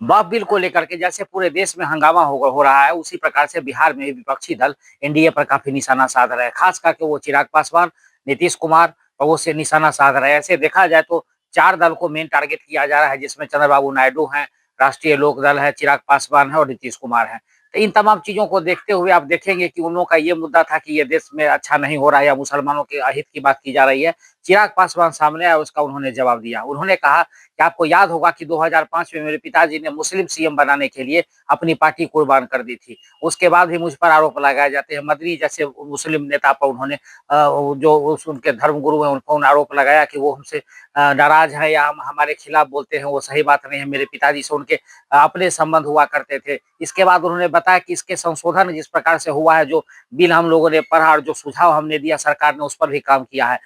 वक्फ bill को लेकर के जैसे पूरे देश में हंगामा हो रहा है, उसी प्रकार से बिहार में भी विपक्षी दल एनडीए पर काफी निशाना साध रहे हैं। खास करके वो चिराग पासवान, नीतीश कुमार और वो से निशाना साध रहे हैं। ऐसे देखा जाए तो चार दल को मेन टारगेट किया जा रहा है, जिसमें चंद्रबाबू नायडू हैं, राष्ट्रीय लोक दल है, चिराग पासवान है और नीतीश कुमार है। तो इन तमाम चीजों को देखते हुए आप देखेंगे कि उन लोगों का ये मुद्दा था कि ये देश में अच्छा नहीं हो रहा है या मुसलमानों के अहित की बात की जा रही है। चिराग पासवान सामने आया, उसका उन्होंने जवाब दिया। उन्होंने कहा कि आपको याद होगा कि 2005 में मेरे पिताजी ने मुस्लिम सीएम बनाने के लिए अपनी पार्टी कुर्बान कर दी थी। उसके बाद भी मुझ पर आरोप लगाए जाते हैं। मदनी जैसे मुस्लिम नेता पर उन्होंने जो उनके धर्मगुरु हैं उनको आरोप लगाया कि वो हमसे नाराज है या हमारे खिलाफ बोलते हैं, वो सही बात नहीं है। मेरे पिताजी से उनके अपने संबंध हुआ करते थे। इसके बाद उन्होंने बताया कि इसके संशोधन जिस प्रकार से हुआ है, जो बिल हम लोगों ने पढ़ा और जो सुझाव हमने दिया, सरकार ने उस पर भी काम किया है।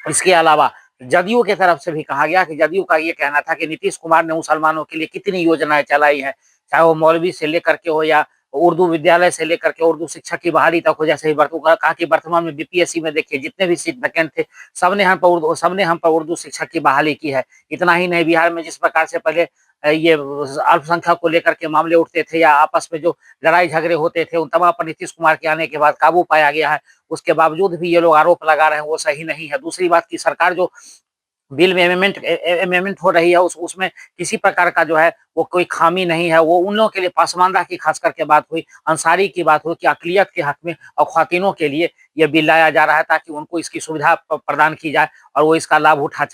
इसके अलावा जदयू की तरफ से भी कहा गया कि जदयू का ये कहना था कि नीतीश कुमार ने मुसलमानों के लिए कितनी योजनाएं चलाई हैं, चाहे वो मौलवी से लेकर के हो या उर्दू विद्यालय से लेकर के उर्दू शिक्षक की बहाली तक हो। जैसे ही कहा कि वर्तमान में बीपीएससी में देखिए जितने भी सीट वैकेंट थे, सबने हम पर उर्दू शिक्षक की बहाली की है। इतना ही नहीं, बिहार में जिस प्रकार से पहले ये अल्पसंख्यक को लेकर के मामले उठते थे या आपस में जो लड़ाई झगड़े होते थे, उन तमाम पर नीतीश कुमार के आने के बाद काबू पाया गया है। उसके बावजूद भी ये लोग आरोप लगा रहे हैं, वो सही नहीं है। दूसरी बात की सरकार जो बिल में अमेंडमेंट हो रही है, उसमें किसी प्रकार का जो है वो कोई खामी नहीं है। वो उन लोगों के लिए, पासमानदा की खास करके बात हुई, अंसारी की बात हुई कि अकलियत के हक में और ख्वातीनों के लिए ये बिल लाया जा रहा है ताकि उनको इसकी सुविधा प्रदान की जाए और वो इसका लाभ उठा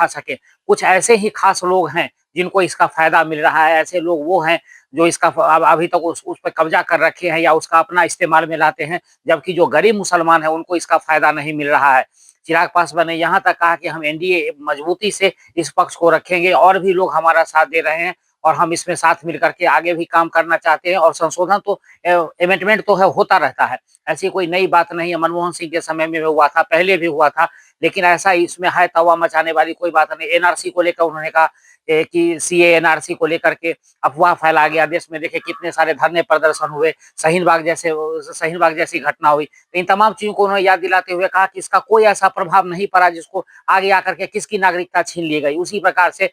सके। कुछ ऐसे ही खास लोग हैं जिनको इसका फायदा मिल रहा है। ऐसे लोग वो हैं जो इसका अभी तक उस पर कब्जा कर रखे हैं या उसका अपना इस्तेमाल में लाते हैं, जबकि जो गरीब मुसलमान है उनको इसका फायदा नहीं मिल रहा है। चिराग पासवान ने यहाँ तक कहा कि हम एनडीए मजबूती से इस पक्ष को रखेंगे, और भी लोग हमारा साथ दे रहे हैं और हम इसमें साथ मिलकर के आगे भी काम करना चाहते हैं। और संशोधन तो अमेंडमेंट तो है, होता रहता है, ऐसी कोई नई बात नहीं है। मनमोहन सिंह के समय में हुआ था, पहले भी हुआ था, लेकिन ऐसा इसमें है तवा मचाने वाली कोई बात नहीं। एनआरसी को लेकर उन्होंने कहा कि सीए एनआरसी को लेकर के अफवाह फैला गया। देश में देखिए कितने सारे धरने प्रदर्शन हुए, शाहीन बाग जैसी घटना हुई। तो इन तमाम चीजों को उन्होंने याद दिलाते हुए कहा कि इसका कोई ऐसा प्रभाव नहीं पड़ा जिसको आगे आकर के किसकी नागरिकता छीन ली गई। उसी प्रकार से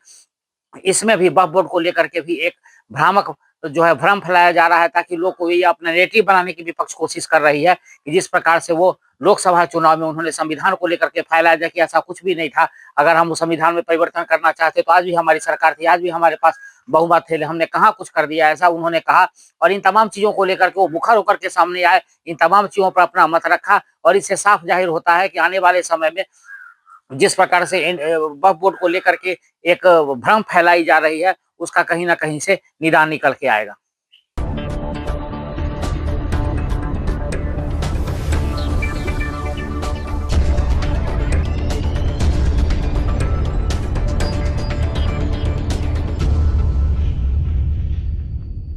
इसमें भी वक्फ बोर्ड को लेकर के भी एक भ्रामक जो है भ्रम फैलाया जा रहा है, ताकि लोग को ये अपना नेरेटिव बनाने की विपक्ष कोशिश कर रही है कि जिस प्रकार से वो लोकसभा चुनाव में उन्होंने संविधान को लेकर के फैलाया जाए कि ऐसा कुछ भी नहीं था। अगर हम उस संविधान में परिवर्तन करना चाहते तो आज भी हमारी सरकार थी, आज भी हमारे पास बहुमत थे, हमने कहाँ कुछ कर दिया, ऐसा उन्होंने कहा। और इन तमाम चीजों को लेकर के वो मुखर होकर के सामने आए, इन तमाम चीजों पर अपना मत रखा, और इससे साफ जाहिर होता है कि आने वाले समय में जिस प्रकार से वक्फ बोर्ड को लेकर के एक भ्रम फैलाई जा रही है, उसका कहीं ना कहीं से निदान निकल के आएगा।